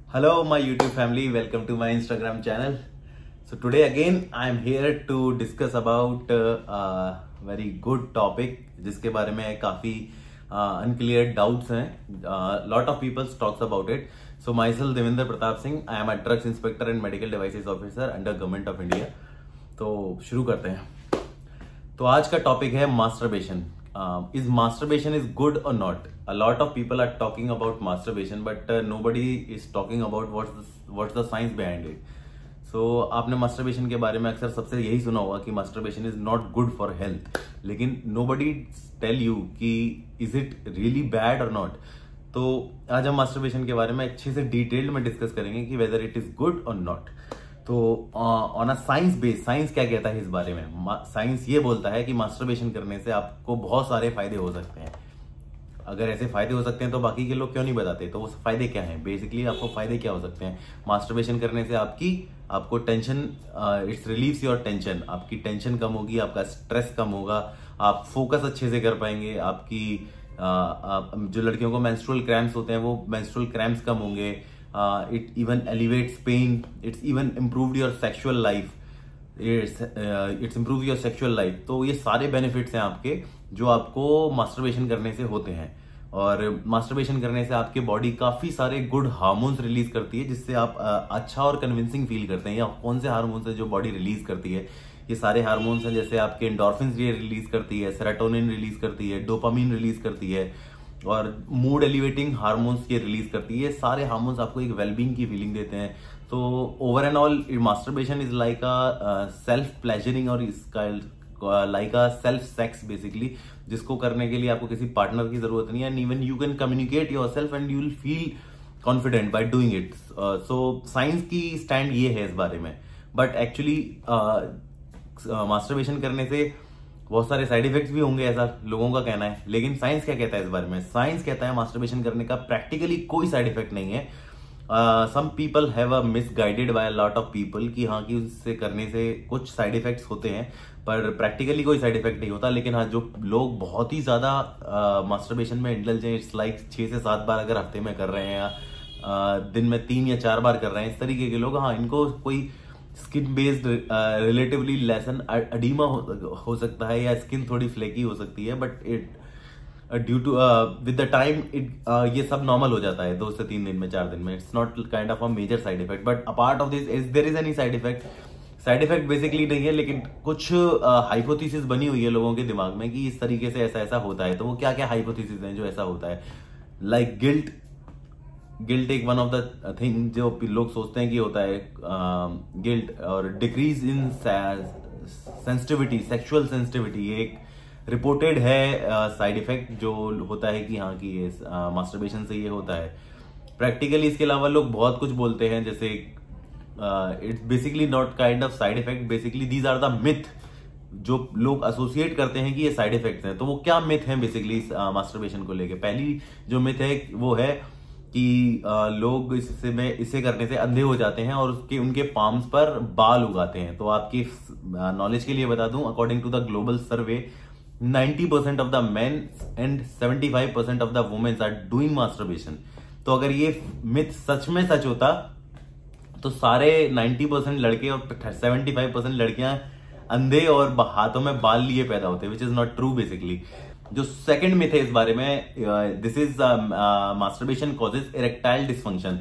Hello, my YouTube family. Welcome to my Instagram channel. So today again, I am here to discuss about a very good topic, जिसके बारे में काफी unclear doubts हैं. Lot of people talks about it. So myself Devendra Pratap Singh. I am a drugs inspector and medical devices officer under Government of India. तो शुरू करते हैं. तो आज का टॉपिक है masturbation. Is masturbation is good or not? A lot of people are talking about masturbation, but nobody is talking about what's the science behind it. So आपने masturbation के बारे में अक्सर सबसे यही सुना होगा कि masturbation is not good for health, लेकिन nobody tell you कि is it really bad or not. तो आज हम masturbation के बारे में अच्छे से डिटेल्ड में डिस्कस करेंगे कि whether it is good or not. तो on a science base, science क्या कहता है इस बारे में? साइंस ये बोलता है कि मास्टरबेशन करने से आपको बहुत सारे फायदे हो सकते हैं. अगर ऐसे फायदे हो सकते हैं तो बाकी के लोग क्यों नहीं बताते? तो वो फायदे क्या हैं? बेसिकली आपको फायदे क्या हो सकते हैं? मास्टरबेशन करने से आपको tension, it's relieves your tension. आपकी टेंशन कम होगी, आपका स्ट्रेस कम होगा, आप फोकस अच्छे से कर पाएंगे. आपकी जो लड़कियों को मेंस्ट्रुअल क्रैम्प्स होते हैं वो मेंस्ट्रुअल क्रैम्प्स कम होंगे. It even alleviates pain. It's even improved your sexual life. It's improved your sexual life. तो ये सारे बेनिफिट्स हैं आपके जो आपको मास्टरबेशन करने से होते हैं. और मास्टरबेशन करने से आपके बॉडी काफी सारे गुड हार्मोन्स रिलीज करती है, जिससे आप अच्छा और कन्विंसिंग फील करते हैं. या कौन से हार्मोन्स है जो बॉडी रिलीज करती है? ये सारे हार्मोन्स हैं, जैसे आपके एंडोर्फिन्स रिलीज करती है, सेरोटोनिन रिलीज करती है, डोपामिन रिलीज करती है, और मूड एलिवेटिंग हार्मोन्स ये रिलीज करती है. सारे हार्मोन्स आपको एक वेलबींग की फीलिंग देते हैं. तो over and all masturbation is like a self pleasuring और like a self sex basically, जिसको करने के लिए आपको किसी पार्टनर की जरूरत नहीं है. And even you can communicate yourself and you will feel confident by doing it. So science की स्टैंड ये है इस बारे में. बट एक्चुअली मास्टरबेशन करने से बहुत सारे साइड इफेक्ट्स भी होंगे, ऐसा लोगों का कहना है. लेकिन साइंस क्या कहता है इस बारे में? साइंस कहता है मास्टरबेशन करने का प्रैक्टिकली कोई साइड इफेक्ट नहीं है. Some people have a misguided by a lot of people कि हाँ कि उससे करने से कुछ साइड इफेक्ट्स होते हैं, पर प्रैक्टिकली कोई साइड इफेक्ट नहीं होता. लेकिन हाँ, जो लोग बहुत ही ज्यादा मास्टरबेशन में इंडल्ज हैं, इट्स लाइक 6 से 7 बार अगर हफ्ते में कर रहे हैं या दिन में 3 या 4 बार कर रहे हैं, इस तरीके के लोग, हाँ इनको कोई skin based relatively lesson oedema हो सकता है, या स्किन थोड़ी फ्लेकी हो सकती है. But it due to with the time ये सब नॉर्मल हो जाता है 2 से 3 दिन में, 4 दिन में. It's not kind of a major side effect. But apart of this, is there is any side effect? Side effect basically नहीं है, लेकिन कुछ हाइपोथेसिस बनी हुई है लोगों के दिमाग में कि इस तरीके से ऐसा ऐसा होता है. तो वो क्या क्या हाइपोथेसिस हैं जो ऐसा होता है? लाइक गिल्ट एक वन ऑफ द थिंग जो लोग सोचते हैं कि होता है गिल्ट. और decrease in sensitivity, sexual sensitivity, ये एक रिपोर्टेड है साइड इफेक्ट जो होता है कि हाँ कि ये मास्टरबेशन से ये होता है. प्रैक्टिकली इसके अलावा लोग बहुत कुछ बोलते हैं, जैसे it's basically not kind of side effect. Basically these are the myth जो लोग एसोसिएट करते हैं कि ये साइड इफेक्ट्स हैं. तो वो क्या मिथ हैं बेसिकली मास्टरबेशन को लेके? पहली जो मिथ है वो है कि लोग इसे करने से अंधे हो जाते हैं और उनके पाम्स पर बाल उगाते हैं. तो आपकी नॉलेज के लिए बता दूं, according to the global survey, 90% of the men and 75% of the womens are doing masturbation. तो अगर ये मिथ सच में सच होता तो सारे 90% लड़के और 75% लड़कियां अंधे और हाथों में बाल लिए पैदा होते, which is not true basically. जो सेकंड मिथ है इस बारे में, this is masturbation causes erectile dysfunction.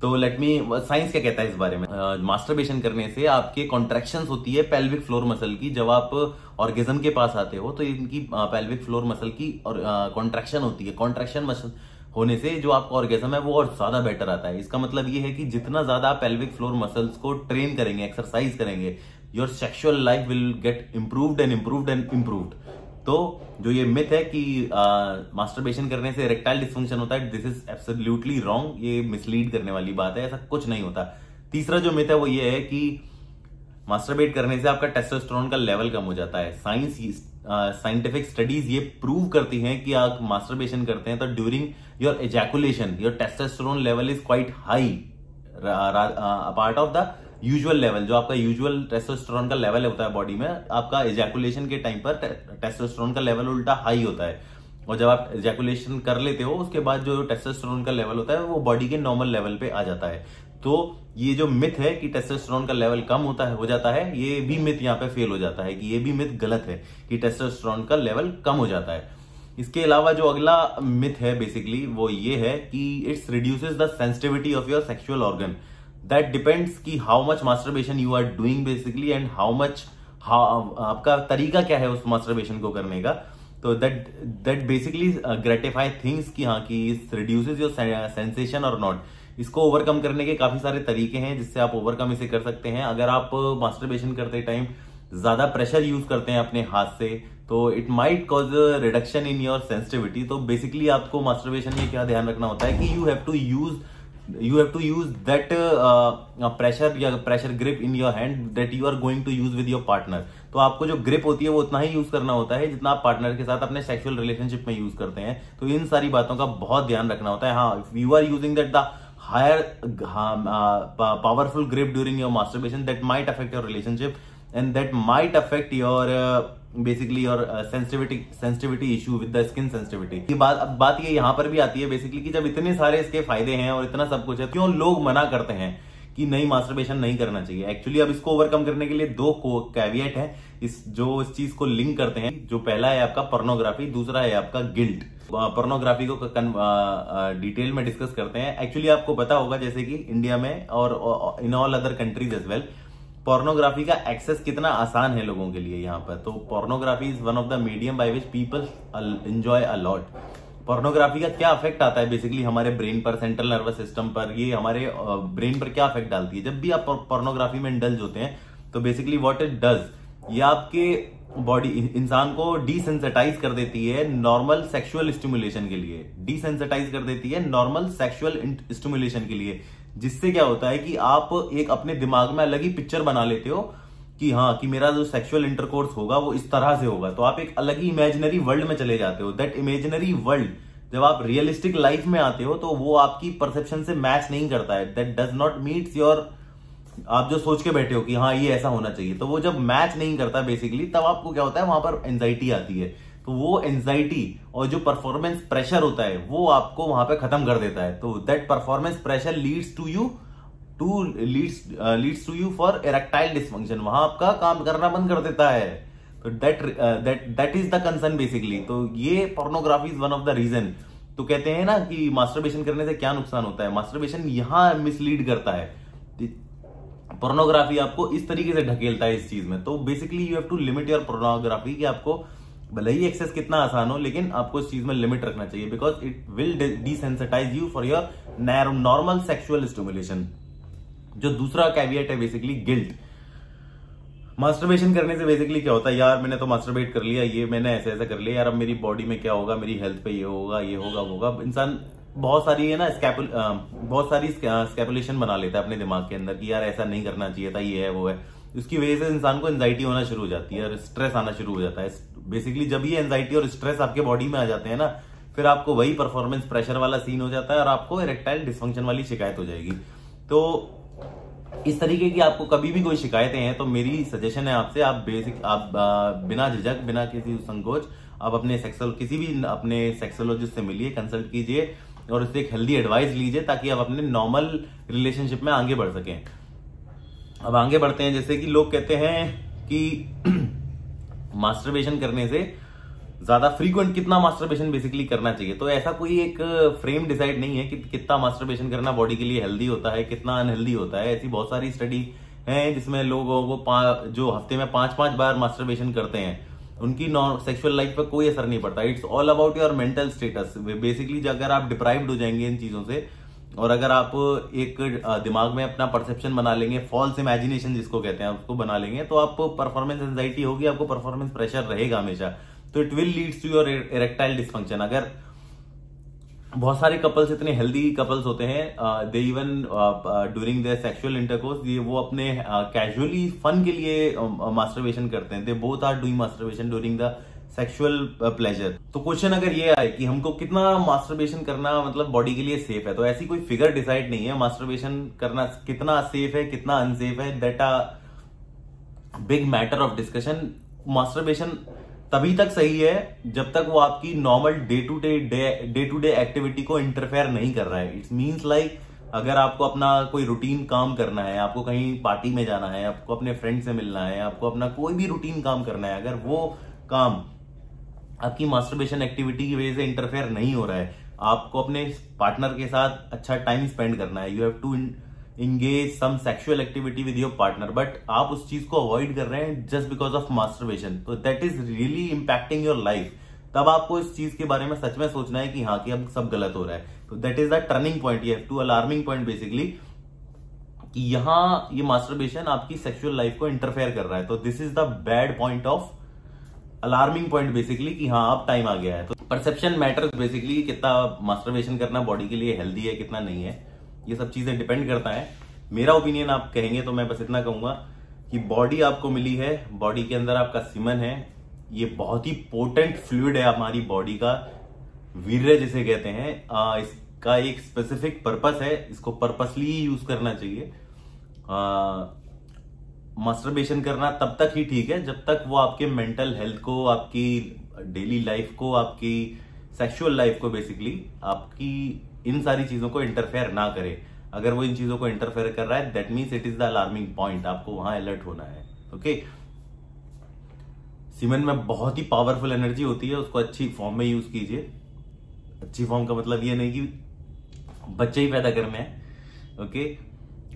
तो लेट मी, साइंस क्या कहता है इस बारे में? मास्टरबेशन करने से आपके कॉन्ट्रैक्शंस होती है पेल्विक फ्लोर मसल की. जब आप ऑर्गेज्म के पास आते हो तो इनकी पेल्विक फ्लोर मसल की और कॉन्ट्रैक्शन होती है. कॉन्ट्रैक्शन मसल होने से जो आपका ऑर्गेज्म है वो और ज्यादा बेटर आता है. इसका मतलब ये है कि जितना ज्यादा आप पेल्विक फ्लोर मसल्स को ट्रेन करेंगे, एक्सरसाइज करेंगे, your sexual life will get improved and improved and improved. तो जो ये मिथ है कि मास्टरबेशन करने से इरेक्टाइल डिसफंक्शन होता है, दिस इज एब्सोल्युटली रॉन्ग. ये मिसलीड करने वाली बात है, ऐसा कुछ नहीं होता. तीसरा जो मिथ है वो ये है कि मास्टरबेट करने से आपका टेस्टोस्टेरोन का लेवल कम हो जाता है. साइंटिफिक स्टडीज ये प्रूव करती हैं कि आप मास्टरबेशन करते हैं तो during your ejaculation your testosterone level is quite high apart of the usual level. जो आपका यूजुअल टेस्टोस्टेरोन का लेवल होता है बॉडी में, आपका एजैकुलेशन के टाइम पर टेस्टोस्टेरोन का लेवल उल्टा हाई होता है. और जब आप इजैकुलेशन कर लेते हो उसके बाद जो टेस्टोस्टेरोन का लेवल होता है वो बॉडी के नॉर्मल लेवल पे आ जाता है। तो ये जो मिथ है कि टेस्टोस्टेरोन का लेवल कम हो जाता है, ये भी मिथ यहाँ पे फेल हो जाता है, कि ये भी मिथ गलत है कि टेस्टोस्टेरोन का लेवल कम हो जाता है। इसके अलावा जो अगला मिथ है बेसिकली वो ये है कि it's reduces the sensitivity of your sexual organ. That depends कि how much masturbation you are doing basically and आपका तरीका क्या है उस मास्टरबेशन को करने का। तो दैट बेसिकली ग्रेटिफाई थिंग्स कि हाँ कि रिड्यूसेस योर सेंसेशन और नॉट। इसको ओवरकम करने के काफी सारे तरीके हैं जिससे आप ओवरकम इसे कर सकते हैं। अगर आप मास्टरबेशन करते टाइम ज्यादा प्रेशर यूज करते हैं अपने हाथ से तो it might cause reduction in your sensitivity. तो बेसिकली आपको मास्टरबेशन में क्या ध्यान रखना होता है कि you have to use that pressure grip in your hand that you are going to use with your partner. तो आपको जो ग्रिप होती है वो उतना ही यूज करना होता है जितना आप पार्टनर के साथ अपने सेक्सुअल रिलेशनशिप में यूज करते हैं। तो इन सारी बातों का बहुत ध्यान रखना होता है। हाँ, if you are using that the higher powerful grip during your masturbation that might affect your relationship and that might affect your basically your sensitivity issue with the skin sensitivity। ये बात ये यहाँ पर भी आती है बेसिकली कि जब इतने सारे इसके फायदे हैं और इतना सब कुछ है, क्यों लोग मना करते हैं कि नहीं मास्टरबेशन नहीं करना चाहिए। एक्चुअली अब इसको ओवरकम करने के लिए दो कैविएट है इस चीज को लिंक करते हैं। जो पहला है आपका पोर्नोग्राफी, दूसरा है आपका गिल्ट। पोर्नोग्राफी को डिटेल में डिस्कस करते हैं। एक्चुअली आपको पता होगा जैसे कि इंडिया में और in all other countries as well pornography का एक्सेस कितना आसान है लोगों के लिए यहाँ पर। तो pornography is one of the medium by which people enjoy a lot. Pornography का क्या अफेक्ट आता है बेसिकली हमारे ब्रेन पर, सेंट्रल नर्वस सिस्टम पर, ये हमारे ब्रेन पर क्या अफेक्ट डालती है। जब भी आप पोर्नोग्राफी में इंडल्ज होते हैं तो बेसिकली व्हाट इट डज, ये आपके बॉडी इंसान को डिसेंसिटाइज कर देती है नॉर्मल सेक्सुअल स्टिमुलेशन के लिए, डिसेंसिटाइज कर देती है नॉर्मल सेक्सुअल स्टिमुलेशन के लिए। जिससे क्या होता है कि आप एक अपने दिमाग में अलग ही पिक्चर बना लेते हो कि हाँ कि मेरा जो सेक्सुअल इंटरकोर्स होगा वो इस तरह से होगा। तो आप एक अलग ही इमेजिनरी वर्ल्ड में चले जाते हो। दैट इमेजिनरी वर्ल्ड जब आप रियलिस्टिक लाइफ में आते हो तो वो आपकी परसेप्शन से मैच नहीं करता है। That does not meets your, आप जो सोच के बैठे हो कि हाँ ये ऐसा होना चाहिए, तो वो जब मैच नहीं करता बेसिकली तब आपको क्या होता है, वहां पर एंजाइटी आती है। तो वो एंजाइटी और जो परफॉर्मेंस प्रेशर होता है वो आपको वहां पे खत्म कर देता है। तो that performance pressure leads to you for erectile dysfunction. वहां आपका काम करना बंद कर देता है। तो that is the concern basically. तो ये pornography is one of the reason. तो कहते हैं ना कि मास्टरबेशन करने से क्या नुकसान होता है, मास्टरबेशन यहां मिसलीड करता है। पोर्नोग्राफी आपको इस तरीके से ढकेलता है इस चीज में। तो basically you have to limit your pornography, कि आपको भले ही एक्सेस कितना आसान हो लेकिन आपको इस चीज में लिमिट रखना चाहिए, because it will desensitise you for your normal sexual stimulation. जो दूसरा कैविएट है बेसिकली गिल्ट। मास्टरबेशन करने से बेसिकली क्या होता है, यार मैंने तो मास्टरबेट कर लिया, ये मैंने ऐसे ऐसा कर लिया, यार अब मेरी बॉडी में क्या होगा, मेरी हेल्थ पे ये होगा वो होगा। इंसान बहुत सारी है ना बहुत सारी स्कैपुलेशन बना लेता है अपने दिमाग के अंदर कि यार ऐसा नहीं करना चाहिए था, ये है वो है। उसकी वजह से इंसान को एंजाइटी होना शुरू हो जाती है और स्ट्रेस आना शुरू हो जाता है। बेसिकली जब ये एंजाइटी और स्ट्रेस आपके बॉडी में आ जाते हैं ना, फिर आपको वही परफॉर्मेंस प्रेशर वाला सीन हो जाता है और आपको इरेक्टाइल डिसफंक्शन वाली शिकायत हो जाएगी। तो इस तरीके की आपको कभी भी कोई शिकायतें हैं तो मेरी सजेशन है आपसे, आप बिना झिझक, बिना किसी संकोच आप किसी भी अपने सेक्सोलॉजिस्ट से मिलिए, कंसल्ट कीजिए और उससे एक हेल्दी एडवाइस लीजिए ताकि आप अपने नॉर्मल रिलेशनशिप में आगे बढ़ सकें। अब आगे बढ़ते हैं। जैसे कि लोग कहते हैं कि मास्टरबेशन करने से ज्यादा फ्रीक्वेंट कितना मास्टरबेशन बेसिकली करना चाहिए। तो ऐसा कोई एक फ्रेम डिसाइड नहीं है कि कितना मास्टरबेशन करना बॉडी के लिए हेल्दी होता है, कितना अनहेल्दी होता है। ऐसी बहुत सारी स्टडी हैं जिसमें लोगों को जो हफ्ते में 5-5 बार मास्टरबेशन करते हैं उनकी सेक्सुअल लाइफ पर कोई असर नहीं पड़ता। It's all about your mental status. Basically अगर आप डिप्राइव्ड हो जाएंगे इन चीजों से और अगर आप एक दिमाग में अपना परसेप्शन बना लेंगे, फॉल्स इमेजिनेशन जिसको कहते हैं उसको बना लेंगे, तो आपको परफॉर्मेंस एंजाइटी होगी, आपको परफॉर्मेंस प्रेशर रहेगा हमेशा। तो it will leads to your erectile dysfunction. अगर बहुत सारे कपल्स इतने हेल्दी कपल्स होते हैं, they even during their sexual intercourse वो अपने कैजुअली फन के लिए मास्टरबेशन करते हैं। They both are doing masturbation during the sexual pleasure. तो क्वेश्चन अगर ये आए कि हमको कितना मास्टरबेशन करना मतलब बॉडी के लिए सेफ है, तो ऐसी कोई फिगर डिसाइड नहीं है। मास्टरबेशन करना कितना सेफ है, कितना अनसेफ है, that a big matter of discussion. Masturbation तभी तक सही है जब तक वो आपकी normal day to day activity को इंटरफेयर नहीं कर रहा है। इट्स मीन्स लाइक अगर आपको अपना कोई रूटीन काम करना है, आपको कहीं पार्टी में जाना है, आपको अपने फ्रेंड से मिलना है, आपको अपना कोई भी रूटीन काम करना है, अगर वो काम आपकी मास्टरबेशन एक्टिविटी की वजह से इंटरफेयर नहीं हो रहा है, आपको अपने पार्टनर के साथ अच्छा टाइम स्पेंड करना है, you have to engage some sexual activity with your partner, but आप उस चीज को अवॉइड कर रहे हैं जस्ट बिकॉज ऑफ मास्टरबेशन, तो that is really impacting your life. तब आपको इस चीज के बारे में सच में सोचना है कि हाँ कि अब सब गलत हो रहा है। तो that is the turning point, you have to alarming point basically, कि यहाँ ये मास्टरबेशन आपकी सेक्सुअल लाइफ को इंटरफेयर कर रहा है। तो this is the bad point of alarming point basically, कि हाँ अब टाइम आ गया है। तो परसेप्शन मैटर्स बेसिकली, कितना मास्टरबेशन करना बॉडी के लिए हेल्दी है, कितना नहीं है, ये सब चीजें डिपेंड करता है। मेरा ओपिनियन आप कहेंगे तो मैं बस इतना कहूंगा कि बॉडी आपको मिली है, बॉडी के अंदर आपका सीमन है, ये बहुत ही पोटेंट फ्लूइड है हमारी बॉडी का, वीर्य जिसे कहते हैं। इसका एक स्पेसिफिक पर्पस है, इसको पर्पसली यूज करना चाहिए। मास्टरबेशन करना तब तक ही ठीक है जब तक वो आपके मेंटल हेल्थ को, आपकी डेली लाइफ को, आपकी सेक्सुअल लाइफ को बेसिकली आपकी इन सारी चीजों को इंटरफेयर ना करे। अगर वो इन चीजों को इंटरफेयर कर रहा है that means it is the alarming point, आपको वहां अलर्ट होना है। ओके, सीमेन में बहुत ही पावरफुल एनर्जी होती है, उसको अच्छी फॉर्म में यूज कीजिए। अच्छी फॉर्म का मतलब ये नहीं कि बच्चे ही पैदा करने हैं, ओके,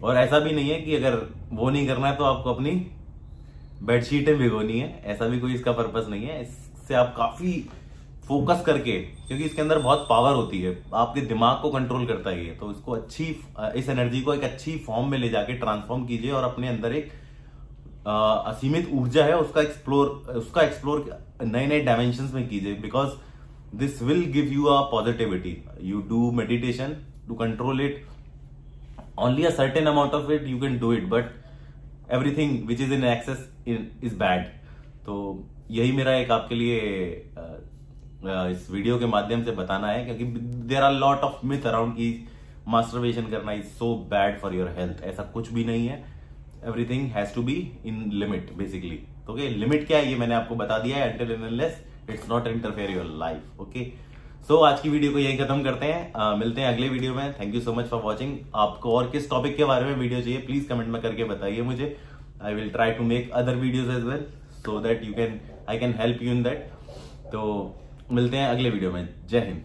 और ऐसा भी नहीं है कि अगर वो नहीं करना है तो आपको अपनी बेडशीटें भिगोनी है, ऐसा भी कोई इसका पर्पस नहीं है। इससे आप काफी फोकस करके, क्योंकि इसके अंदर बहुत पावर होती है, आपके दिमाग को कंट्रोल करता है ये, तो इसको अच्छी, इस एनर्जी को एक अच्छी फॉर्म में ले जाके ट्रांसफॉर्म कीजिए और अपने अंदर एक असीमित ऊर्जा है उसका एक्सप्लोर नए नए डायमेंशंस में कीजिए, because this will give you a positivity. You do meditation to control it, only a certain amount of it you can do it, but everything which is in excess is bad। तो यही मेरा एक आपके लिए इस video के माध्यम से बताना है, क्योंकि there are lot of myth around की मास्टरबेशन करना is so bad for your health. ऐसा कुछ भी नहीं है, everything has to be in limit basically. Okay, limit क्या है ये मैंने आपको बता दिया है, until and unless it's not interfere your life। Okay, so आज की वीडियो को यही खत्म करते हैं, मिलते हैं अगले वीडियो में। Thank you so much for watching. आपको और किस टॉपिक के बारे में वीडियो चाहिए प्लीज कमेंट में करके बताइए मुझे। I will try to make other videos as well, so that I can help you in that. तो मिलते हैं अगले वीडियो में। जय हिंद।